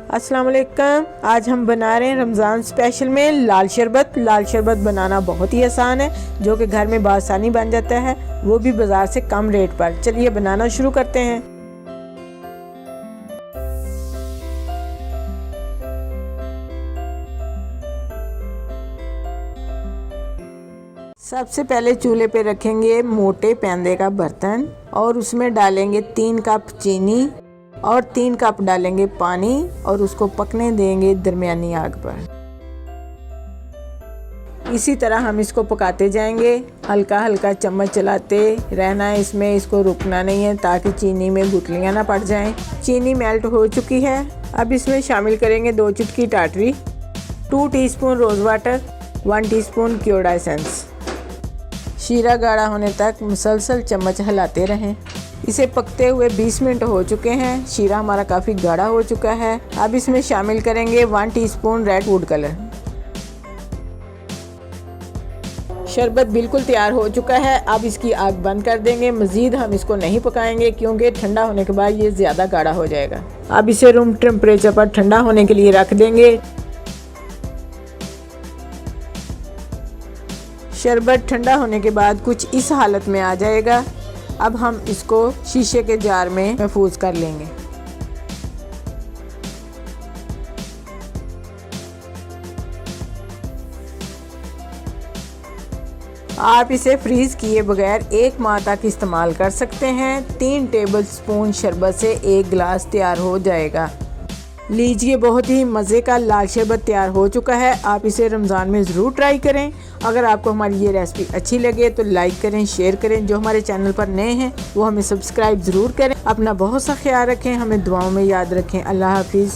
अस्सलाम वालेकुम। आज हम बना रहे हैं रमज़ान स्पेशल में लाल शरबत। लाल शरबत बनाना बहुत ही आसान है, जो कि घर में बआसानी बन जाता है, वो भी बाज़ार से कम रेट पर। चलिए बनाना शुरू करते हैं। सबसे पहले चूल्हे पे रखेंगे मोटे पैंदे का बर्तन और उसमें डालेंगे 3 कप चीनी और 3 कप डालेंगे पानी और उसको पकने देंगे दरमियानी आग पर। इसी तरह हम इसको पकाते जाएंगे, हल्का हल्का चम्मच चलाते रहना है इसमें, इसको रुकना नहीं है ताकि चीनी में गुठलियाँ ना पड़ जाएं। चीनी मेल्ट हो चुकी है। अब इसमें शामिल करेंगे 2 चुटकी टाटरी, 2 टीस्पून रोज़ वाटर, 1 टीस्पून क्योर्ड एसेंस। शीरा गाढ़ा होने तक मुसलसल चम्मच हिलाते रहें। इसे पकते हुए 20 मिनट हो चुके हैं। शीरा हमारा काफ़ी गाढ़ा हो चुका है। अब इसमें शामिल करेंगे 1 टीस्पून रेड फूड कलर। शरबत बिल्कुल तैयार हो चुका है। अब इसकी आग बंद कर देंगे। मज़ीद हम इसको नहीं पकाएंगे क्योंकि ठंडा होने के बाद ये ज़्यादा गाढ़ा हो जाएगा। अब इसे रूम टेम्परेचर पर ठंडा होने के लिए रख देंगे। शरबत ठंडा होने के बाद कुछ इस हालत में आ जाएगा। अब हम इसको शीशे के जार में महफूज कर लेंगे। आप इसे फ्रीज किए बगैर 1 माह तक इस्तेमाल कर सकते हैं। 3 टेबलस्पून शरबत से 1 गिलास तैयार हो जाएगा। लीजिए, बहुत ही मज़े का लाल शरबत तैयार हो चुका है। आप इसे रमज़ान में ज़रूर ट्राई करें। अगर आपको हमारी ये रेसिपी अच्छी लगे तो लाइक करें, शेयर करें। जो हमारे चैनल पर नए हैं वो हमें सब्सक्राइब ज़रूर करें। अपना बहुत सा ख्याल रखें, हमें दुआओं में याद रखें। अल्लाह हाफिज़।